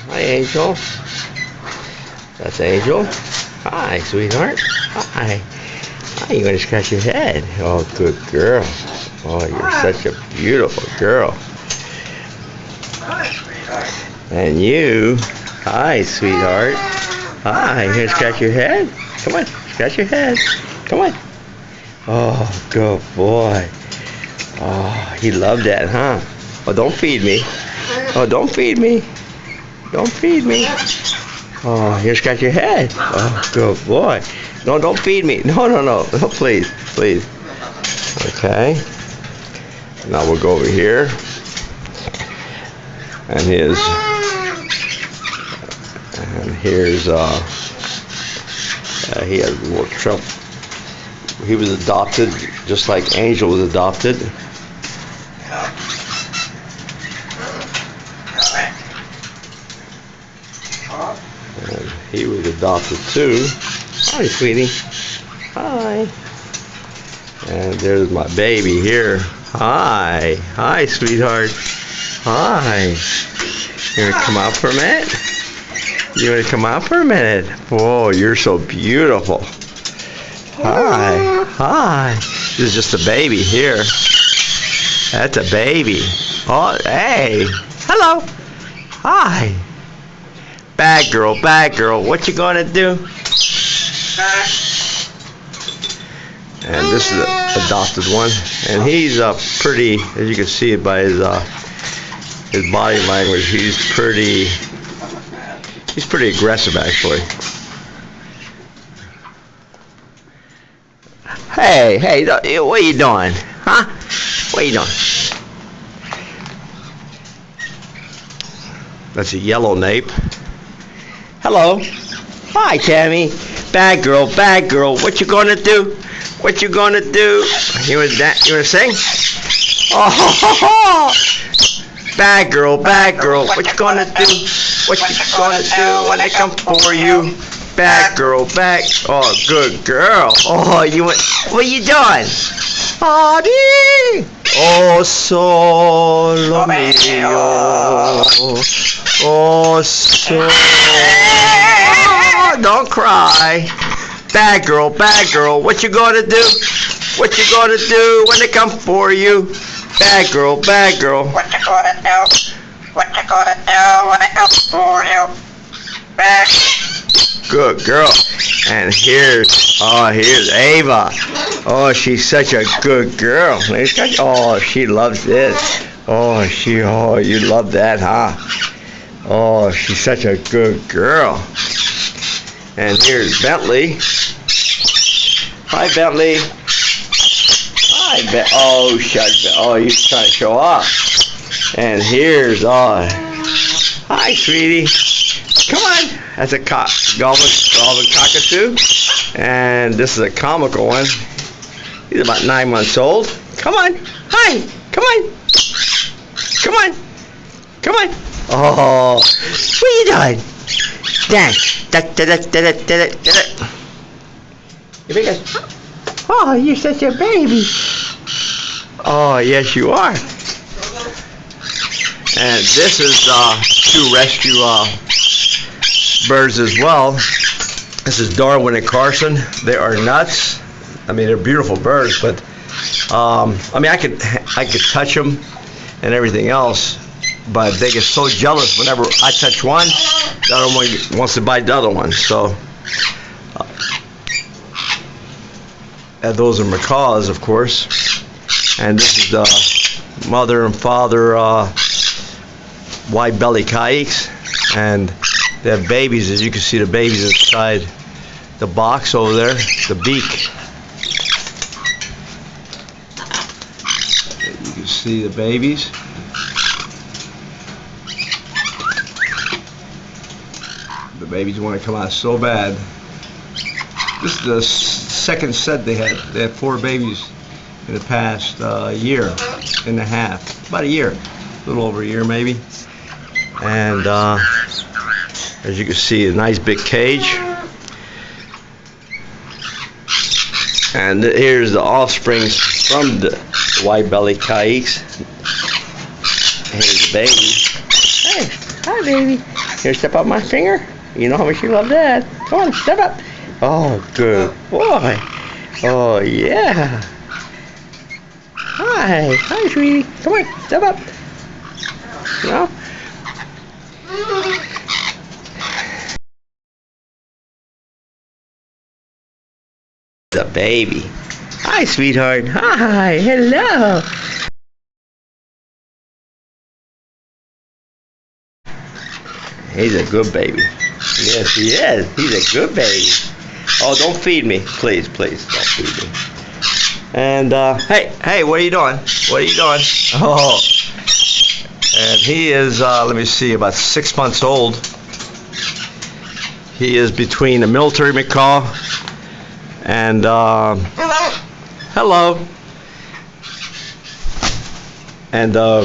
Hi, Angel. That's Angel. Hi, sweetheart. Hi. Hi, you want to scratch your head? Oh, good girl. Oh, you're such a beautiful girl. And you. Hi, sweetheart. Hi, you want to scratch your head? Come on, scratch your head. Come on. Oh, good boy. Oh, he loved that, huh? Oh, don't feed me. Oh, don't feed me. Don't feed me. Oh, here, scratch your head. Oh, good boy. No, don't feed me. No, please, please. Okay. Now we'll go over here. And here's he had a little trouble. He was adopted, just like Angel was adopted. And he was adopted too. Hi, sweetie. Hi. And there's my baby here. Hi. Hi, sweetheart. Hi. You want to come out for a minute? You want to come out for a minute? Whoa, you're so beautiful. Hi. Hi. This is just a baby here. That's a baby. Oh, hey. Hello. Hi. Bad girl, bad girl. What you gonna do? And this is an adopted one. And he's pretty, as you can see it by his body language, he's pretty aggressive actually. Hey, what are you doing? Huh? What are you doing? That's a yellow nape. Hello. Hi, Tammy. Bad girl, what you gonna do? What you gonna do? You wanna sing? Oh, bad girl, what you gonna do? What you gonna do when they come for you? Bad girl, oh, good girl. Oh, what are you doing? Oh, solo mio. Oh, so. Oh, don't cry. Bad girl, what you gonna do? What you gonna do when they come for you? Bad girl. What you gonna do? What you gonna do when they come for you? Bad. Good girl. And here's Ava. Oh, she's such a good girl. Oh, she loves this. Oh, you love that, huh? Oh, she's such a good girl. And here's Bentley. Hi, Bentley. Hi, oh, oh, you're trying to show off. And here's, hi, sweetie. Come on. That's a golden cockatoo. And this is a comical one. He's about 9 months old. Come on. Hi. Come on. Come on. Come on. Oh, what are you doing? Dance. Oh, you're such a baby. Oh, yes, you are. And this is two rescue birds as well. This is Darwin and Carson. They are nuts. I mean, they're beautiful birds, but I mean, I could touch them and everything else, but they get so jealous whenever I touch one, the other one wants to bite the other one. So, and those are macaws, of course. And this is the mother and father white-bellied kikes, and they have babies. As you can see, the babies inside the box over there, the beak. You can see the babies. The babies want to come out so bad. This is the second set they had. They had 4 babies in the past year and a half. About a year. A little over a year maybe. And as you can see, a nice big cage. And here's the offspring from the white-bellied kikes. Here's the baby. Hey, hi baby. Here, step up my finger. You know how much you love that. Come on, step up. Oh, good boy. Oh, yeah. Hi. Hi, sweetie. Come on, step up. No? The baby. Hi, sweetheart. Hi. Hello. He's a good baby. Yes, he is. He's a good baby. Oh, don't feed me. Please, please, don't feed me. And, hey, what are you doing? What are you doing? Oh. And he is, let me see, about 6 months old. He is between a military macaw and, hello. And, oh,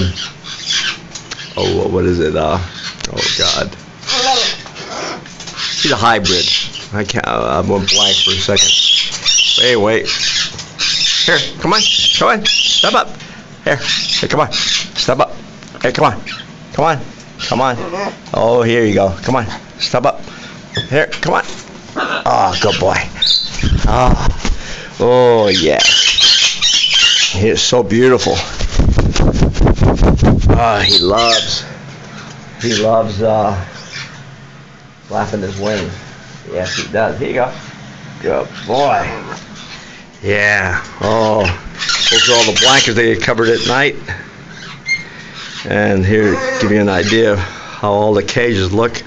what is it? Oh, God. He's a hybrid. I went blank for a second. Hey, wait. Here, come on. Come on. Step up. Here, come on. Step up. Hey, come on. Come on. Come on. Oh, here you go. Come on. Step up. Here, come on. Oh, good boy. Oh, yeah. He is so beautiful. He loves flapping his wings. Yes, he does. Here you go. Good boy. Yeah. Oh, those are all the blankets they covered at night. And here, give you an idea of how all the cages look.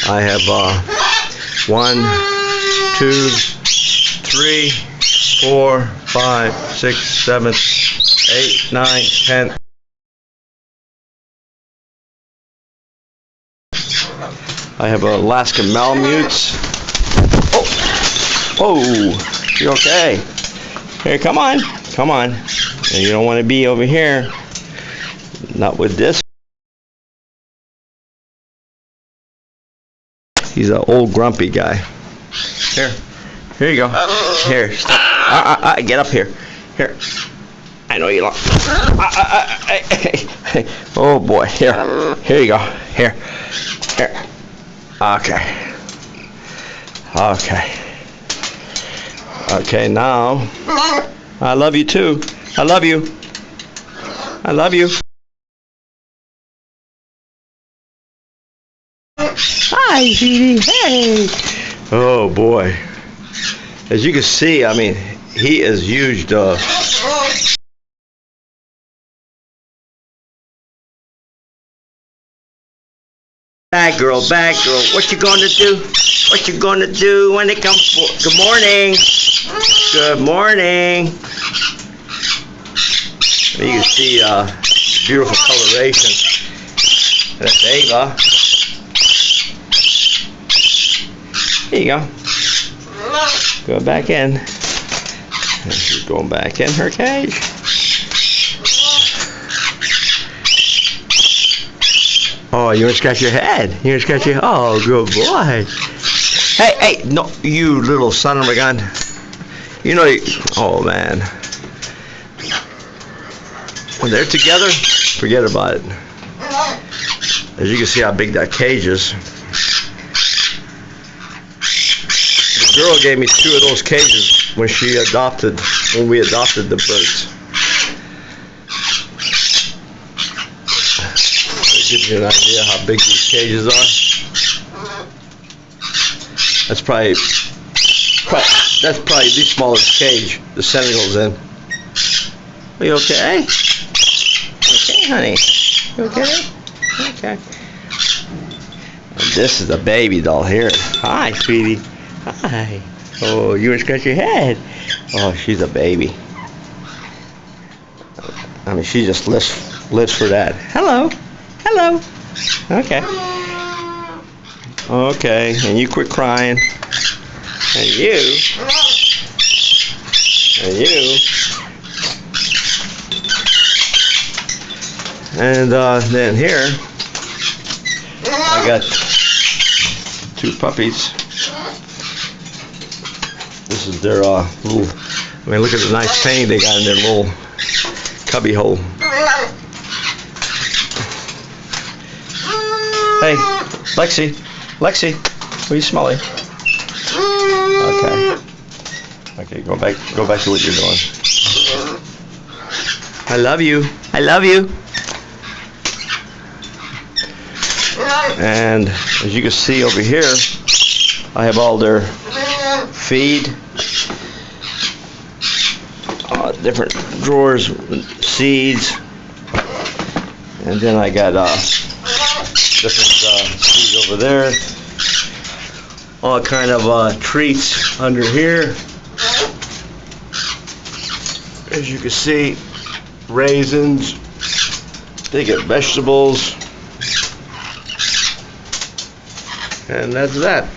I have 1, 2, 3, 4, 5, 6, 7, 8, 9, 10. I have Alaskan Malamutes. Oh, you okay? Here, come on. Come on. And you don't want to be over here. Not with this. He's an old grumpy guy. Here you go. Here, stop. Get up here. Here. I know you don't. Oh boy. Here you go. Here. Okay. Okay, now. I love you too. I love you. I love you. Hi, sweetie. Hey. Oh boy. As you can see, I mean, he is huge. Bad girl. What you gonna do? What you gonna do when it comes for? Good morning. Good morning. You can see beautiful coloration. That's Ava. There you go. Go back in. She's going back in her cage. Oh, you want to scratch your head? You want to scratch your... Oh, good boy. Hey, no, you little son of a gun. You know you... Oh, man. When they're together, forget about it. As you can see how big that cage is. The girl gave me 2 of those cages when we adopted the birds. That gives you an idea how big these cages are. That's probably the smallest cage the Senegal's in. Are you okay? Okay, honey. You okay? Okay. And this is a baby doll here. Hi, sweetie. Hi. Oh, you want to scratch your head? Oh, she's a baby. I mean, she just lives for that. Hello. Okay. Okay, and you quit crying. And you. And then here, I got 2 puppies. This is their little, I mean, look at the nice paint they got in their little cubby hole. Hey, Lexi, what are you smelling? Okay, go back to what you're doing. I love you. And as you can see over here, I have all their feed, different drawers, seeds, and then I got different seeds over there, all kind of treats under here. As you can see, raisins, they get vegetables, and that's that.